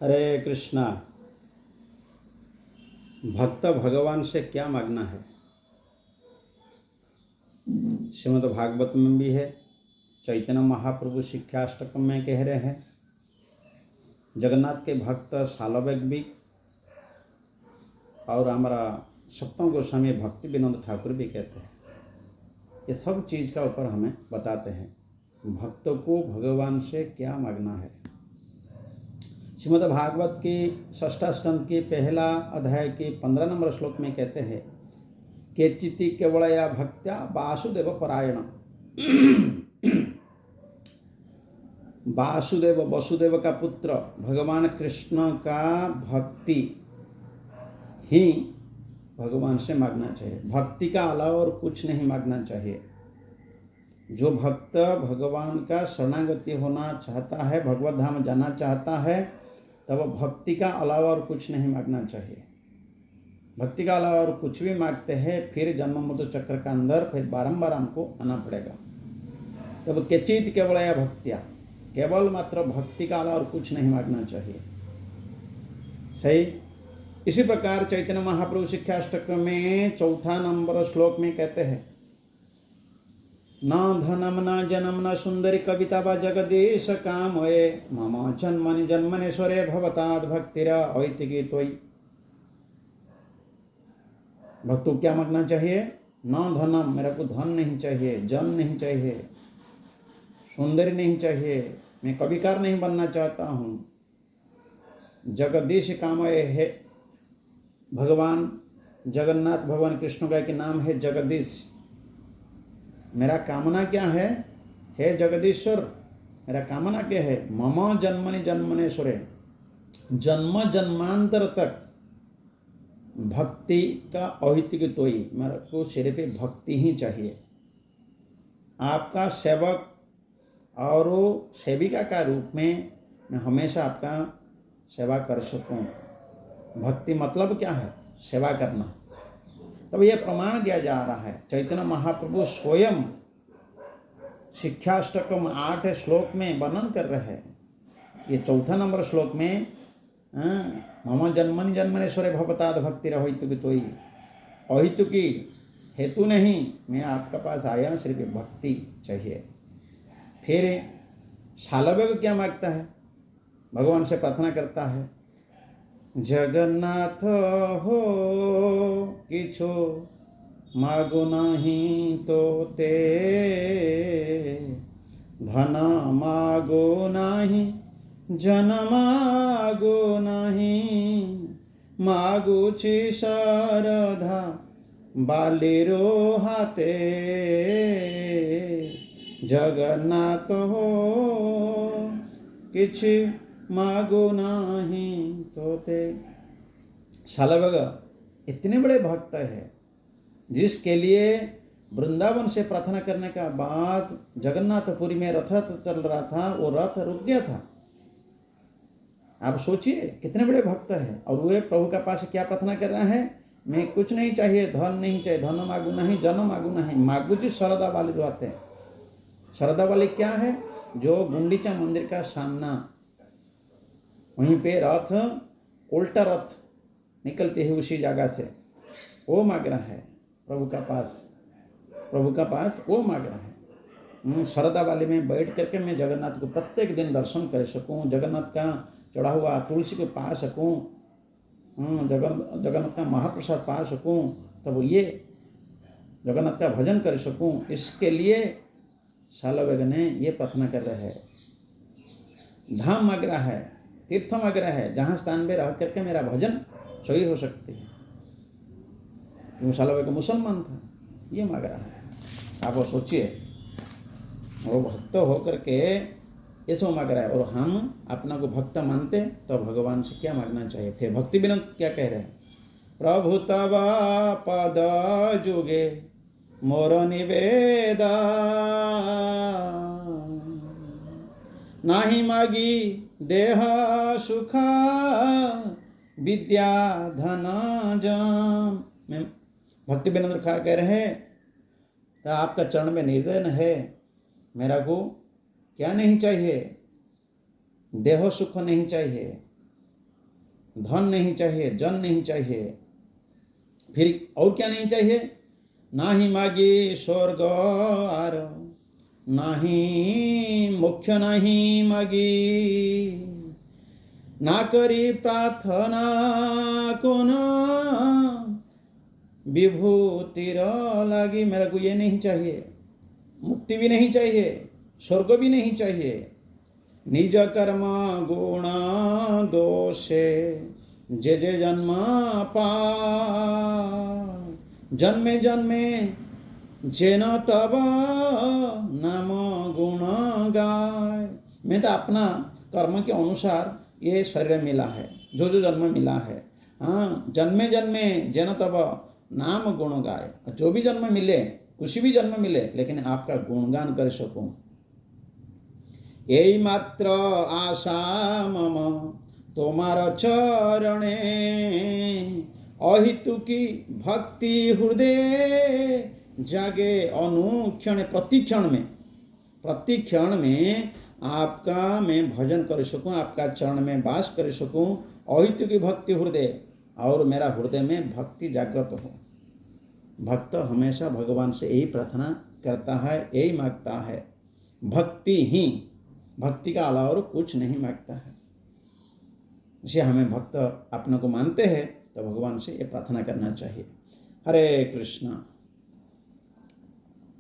हरे कृष्णा। भक्त भगवान से क्या मांगना है? श्रीमद् भागवत में भी है, चैतन्य महाप्रभु शिक्षाष्टकम में कह रहे हैं, जगन्नाथ के भक्त सालवेग भी और हमारा सप्तम गोस्वामी भक्ति विनोद ठाकुर भी कहते हैं। ये सब चीज़ का ऊपर हमें बताते हैं भक्तों को भगवान से क्या मांगना है। श्रीमद् भागवत की षष्ठा स्कंद की पहला अध्याय के 15 नंबर श्लोक में कहते हैं, केचिति केवलया भक्त्या वासुदेव परायण। वासुदेव, वसुदेव का पुत्र भगवान कृष्ण का भक्ति ही भगवान से मांगना चाहिए। भक्ति का अलावा और कुछ नहीं मांगना चाहिए। जो भक्त भगवान का शरणागति होना चाहता है, भगवत धाम जाना चाहता है, तब भक्ति का अलावा और कुछ नहीं मांगना चाहिए। भक्ति का अलावा और कुछ भी मांगते हैं फिर जन्म मृत्यु चक्र का अंदर फिर बारंबार हमको आना पड़ेगा। तब केचित केवल या भक्तिया, केवल मात्र भक्ति का अलावा और कुछ नहीं मांगना चाहिए। सही। इसी प्रकार चैतन्य महाप्रभु शिक्षाष्टक में चौथा नंबर श्लोक में कहते हैं, न धनम न जनम न सुंदरी कविता व जगदीश कामये मम जन्मनि जन्मनेश्वरे भवताद भक्तिरा ऐतिकी त्वयि। भक्तों क्या मांगना चाहिए? न धनम, मेरा को धन नहीं चाहिए, जन नहीं चाहिए, सुंदरी नहीं चाहिए, मैं कविकार नहीं बनना चाहता हूँ। जगदीश कामये है, भगवान जगन्नाथ भगवान कृष्ण का एक नाम है जगदीश। मेरा कामना क्या है? हे जगदीश्वर, मेरा कामना क्या है? मम जन्मनि जन्मनेश्वरे, जन्म जन्मांतर तक भक्ति का औहित्य तोई, मेरे को सिरे पे भक्ति ही चाहिए। आपका सेवक और सेविका का रूप में मैं हमेशा आपका सेवा कर सकूं। भक्ति मतलब क्या है? सेवा करना। तब यह प्रमाण दिया जा रहा है। चैतन्य महाप्रभु स्वयं शिक्षाष्टकम 8 श्लोक में वर्णन कर रहे हैं। ये चौथा नंबर श्लोक में मम जन्मनि जन्मनेश्वरे भवताद भक्ति रहितु तोई, अहितु की हेतु नहीं, मैं आपका पास आया, सिर्फ भक्ति चाहिए। फिर सालवेग क्या मांगता है? भगवान से प्रार्थना करता है, जगन्नाथ हो किछु मागो नहीं तो ते, धन मागो नहीं, जन मागो नहीं, मागुची शारदा बालिरो हाथे, जगन्नाथ हो किछु मागो नहीं तोते। सालवेग इतने बड़े भक्त है जिसके लिए वृंदावन से प्रार्थना करने का बाद जगन्नाथपुरी में रथ चल रहा था, वो रथ रुक गया था। आप सोचिए कितने बड़े भक्त है। और वे प्रभु के पास क्या प्रार्थना कर रहे हैं? मैं कुछ नहीं चाहिए, धन नहीं चाहिए, धन मांगू नहीं, जन मांगू नहीं, मांगू जी शरदा वाली रहते हैं। शरदा वाली क्या है? जो गुंडीचा मंदिर का सामना, वहीं पे रथ, उल्टा रथ निकलते हैं उसी जगह से, वो मांग रहा है प्रभु का पास, प्रभु का पास वो मांग रहा है। शरदा वाली में बैठ करके मैं जगन्नाथ को प्रत्येक दिन दर्शन कर सकूं, जगन्नाथ का चढ़ा हुआ तुलसी को पा सकूं, जगन्नाथ का महाप्रसाद पा सकूं, तब ये जगन्नाथ का भजन कर सकूं। इसके लिए सालवेग ने ये प्रार्थना कर रहे हैं। धाम मांग रहा है, तीर्थ मांग रहा है, जहाँ स्थान में रह करके मेरा भजन सही हो सकती है। क्यों? सालवेग मुसलमान था, ये मांग रहा है। आप वो सोचिए, वो भक्त होकर के ये सब मांग रहा है, और हम अपना को भक्त मानते तो भगवान से क्या मांगना चाहिए? फिर भक्ति विनोद क्या कह रहे हैं? प्रभु तव पद जुगे मोर निवेदा, नाही मागी देह सुखा विद्या धन जम। में भक्ति विनोद खा कह रहे हैं, आपका चरण में निवेदन है, मेरा को क्या नहीं चाहिए? देह सुख नहीं चाहिए, धन नहीं चाहिए, जन नहीं चाहिए, फिर और क्या नहीं चाहिए? ना ही मागे स्वर्ग आर, ना ही मुख्य नहीं मागी, ना करी प्रार्थना कोन विभूतिर लागी। मेरे को ये नहीं चाहिए, मुक्ति भी नहीं चाहिए, स्वर्ग भी नहीं चाहिए। निज कर्म गुण दोषे जे जे जन्म पा, जन्मे जन्मे जेन तब नाम गुण गाय। मैं तो अपना कर्म के अनुसार ये शरीर मिला है, जो जो जन्म मिला है। हाँ, जन्मे जन्मे जेन तब नाम गुण गाय। जो भी जन्म मिले, कुछ भी जन्म मिले, लेकिन आपका गुणगान कर सकूं, यही मात्र आशा मम तोमार चरणे। अहितुकी भक्ति हृदय जागे अनुक्षण, प्रतिक्षण में आपका मैं भजन कर सकूं, आपका चरण में वास कर सकूं। अहितुकी भक्ति हृदय, और मेरा हृदय में भक्ति जागृत हो। भक्त हमेशा भगवान से यही प्रार्थना करता है, यही मांगता है, भक्ति ही, भक्ति का अलावा और कुछ नहीं मांगता है। इसे हमें भक्त अपने को मानते हैं तो भगवान से ये प्रार्थना करना चाहिए। हरे कृष्णा।